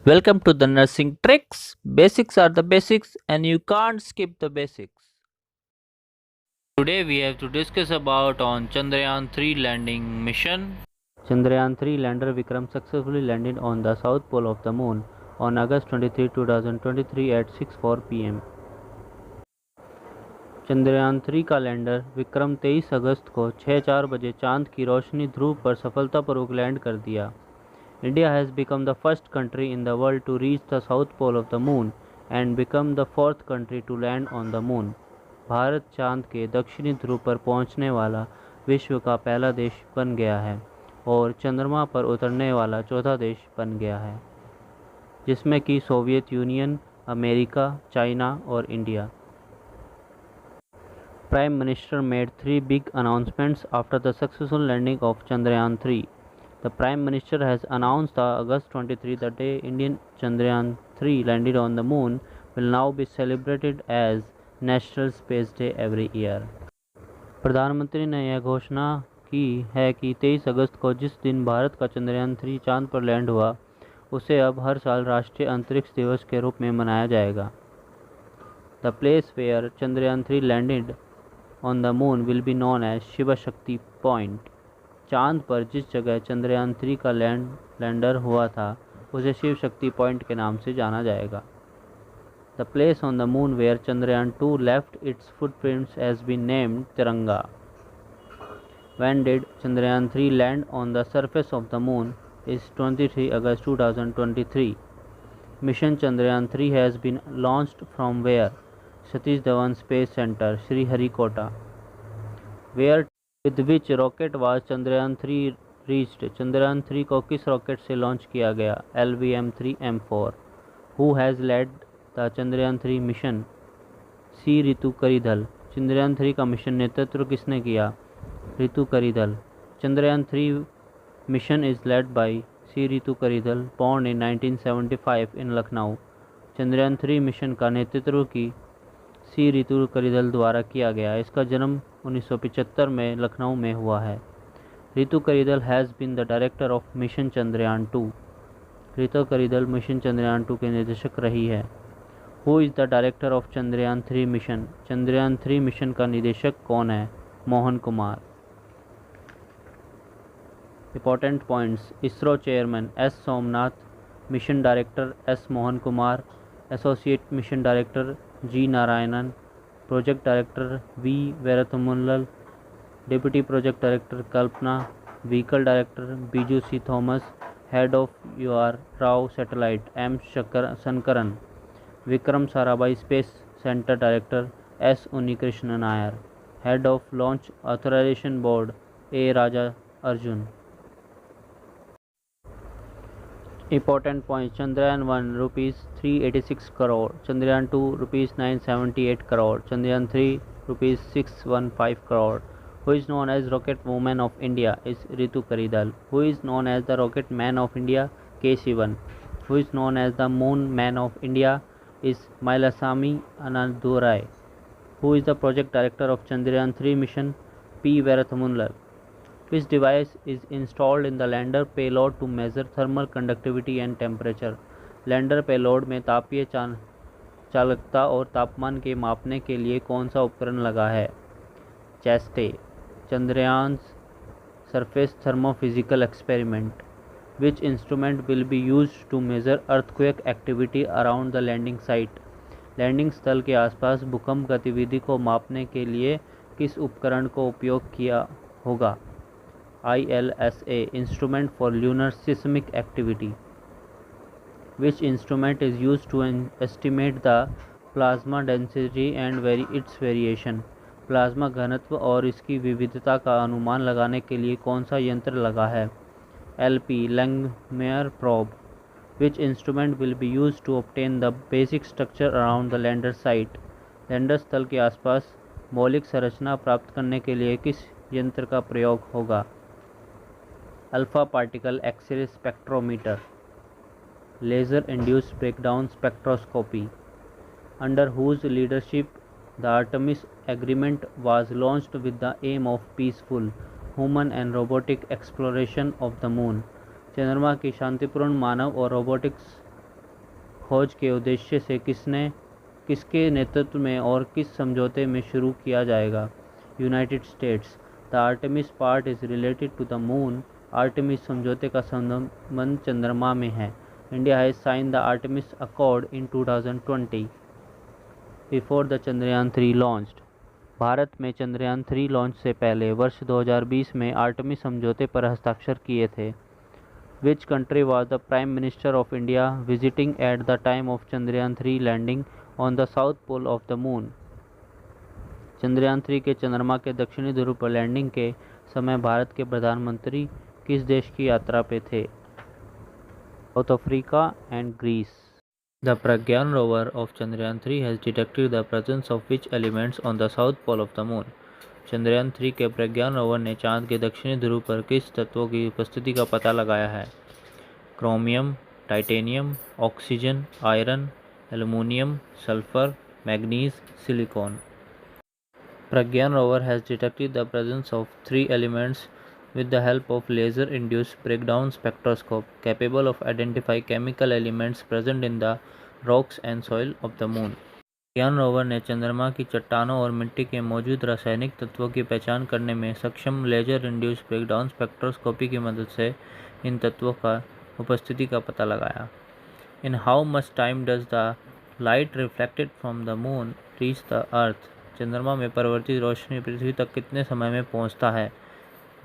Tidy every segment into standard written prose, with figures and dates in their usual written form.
Welcome to the nursing tricks. Basics are the basics and you can't skip the basics. Today we have to discuss about on Chandrayaan 3 landing mission. Chandrayaan 3 lander Vikram successfully landed on the south pole of the moon on August 23, 2023 at 6:04 pm. Chandrayaan 3 का lander Vikram 23 अगस्त को 6:04 बजे चांद की रोशनी ध्रुव पर सफलतापूर्वक land कर दिया। India has become the first country in the world to reach the south pole of the moon and become the fourth country to land on the moon. Bharat चांद के दक्षिणी ध्रुव पर पहुंचने वाला विश्व का पहला देश बन गया है और चंद्रमा पर उतरने वाला चौथा देश बन गया है, जिसमें कि सोवियत यूनियन, अमेरिका, चाइना और India. Prime Minister made three big announcements after the successful landing of Chandrayaan 3. The Prime Minister has announced that August 23, the day Indian Chandrayaan 3 landed on the moon, will now be celebrated as National Space Day every year. प्रधानमंत्री ने यह घोषणा की है कि 23 अगस्त को जिस दिन भारत का चंद्रयान 3 चांद पर लैंड हुआ, उसे अब हर साल राष्ट्रीय अंतरिक्ष दिवस के रूप में मनाया जाएगा। The place where Chandrayaan 3 landed on the moon will be known as Shiva शक्ति पॉइंट। चांद पर जिस जगह चंद्रयान 3 का लैंडर हुआ था, उसे शिव शक्ति पॉइंट के नाम से जाना जाएगा। The place on the moon where Chandrayaan 2 left its footprints has been named Tiranga. When did Chandrayaan 3 land on the surface of the moon is 23 August 2023. Mission Chandrayaan 3 has been launched from where? Satish Dhawan Space Center, Sriharikota. Where with which rocket was Chandrayaan 3 reached? Chandrayaan 3 को किस rocket से launch किया गया? LVM-3M4. Who has led the Chandrayaan 3 mission? C. Ritu Karidhal. Chandrayaan 3 का mission नेतृत्व किसने किया? Ritu Karidhal. Chandrayaan 3 mission is led by C. Ritu Karidhal, born in 1975 in Lucknow. Chandrayaan 3 mission का नेतृत्व की सी रितु करिधल द्वारा किया गया। इसका जन्म 1975 में लखनऊ में हुआ है। Ritu Karidhal has been the director of mission Chandrayaan 2। Ritu Karidhal mission Chandrayaan 2 के निदेशक रही है। Who is the director of Chandrayaan 3 mission? Chandrayaan 3 mission का निदेशक कौन है? Mohan Kumar. Important points: ISRO chairman S Somnath, mission director S Mohan Kumar, associate mission director G Narayanan, project director V Veeramuthuvel, deputy project director Kalpana, vehicle director Biju C Thomas, head of UR Rao satellite M Shankaran, Vikram Sarabhai space centre director S Unnikrishna Nair, head of launch authorization board A Raja Arjun. Important points: Chandrayaan 1 rupees 386 crore, Chandrayaan 2 rupees 978 crore, Chandrayaan 3 rupees 615 crore. Who is known as Rocket Woman of India? Is Ritu Karidhal. Who is known as the Rocket Man of India? K. Sivan. Who is known as the Moon Man of India? Is Mailasamy Anandurai. Who is the project director of Chandrayaan 3 mission? P. Veerathmunlal. Which device is installed in the lander payload to measure thermal conductivity and temperature? Lander payload में तापीय चालकता और तापमान के मापने के लिए कौन सा उपकरण लगा है? ChaSTE. Chandrayaan surface thermophysical experiment. Which instrument will be used to measure earthquake activity around the landing site? Landing स्थल के आसपास भूकंप गतिविधि को मापने के लिए किस उपकरण को उपयोग किया होगा? ILSA, Instrument for Lunar Seismic Activity. Which instrument is used to estimate the plasma density and its variation? Plasma घनत्व और इसकी विविधता का अनुमान लगाने के लिए कौन सा यंत्र लगा है? LP, Langmuir probe. Which instrument will be used to obtain the basic structure around the lander site? Lander स्थल के आसपास मौलिक संरचना प्राप्त करने के लिए किस यंत्र का प्रयोग होगा? Alpha particle X ray spectrometer, laser induced breakdown spectroscopy. Under whose leadership the Artemis agreement was launched with the aim of peaceful human and robotic exploration of the moon. चंद्रमा की शांतिपूर्ण मानव और रोबोटिक्स खोज के उद्देश्य से किसके नेतृत्व में और किस समझौते में शुरू किया जाएगा? United States. The Artemis part is related to the moon. Artemis समझौते का संबंध चंद्रमा में है। India has sign the Artemis accord in 2020 before the Chandrayaan 3 launched. Bharat में चंद्रयान 3 लॉन्च से पहले वर्ष 2020 में आर्टेमिस समझौते पर हस्ताक्षर किए थे। Which country was the Prime Minister of India visiting at the time of Chandrayaan 3 landing on the south pole of the moon? Chandrayaan 3 के चंद्रमा के दक्षिणी ध्रुव पर लैंडिंग के समय भारत के प्रधानमंत्री किस देश की यात्रा पे थे? South Africa and Greece. The Pragyan rover of Chandrayaan 3 has detected the presence of which elements on the south pole of the moon? Chandrayaan 3 के प्रज्ञान रोवर ने चांद के दक्षिणी ध्रुव पर किस तत्वों की उपस्थिति का पता लगाया है? Chromium, titanium, oxygen, iron, aluminium, sulphur, manganese, silicon. Pragyan rover has detected the presence of 3 elements with the help of laser-induced breakdown spectroscope capable of identify chemical elements present in the rocks and soil of the moon. Pragyan rover ने चंद्रमा की चट्टानों और मिट्टी के मौजूद रासायनिक तत्वों की पहचान करने में सक्षम लेजर इंड्यूस्ड ब्रेकडाउन स्पेक्ट्रोस्कोपी की मदद से इन तत्वों का उपस्थिति का पता लगाया। In how much time does the light reflected from the moon reach the earth? चंद्रमा में परावर्तित रोशनी पृथ्वी तक कितने समय में पहुंचता है?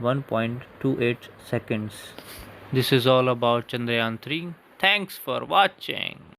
1.28 seconds. This is all about Chandrayaan 3. Thanks for watching.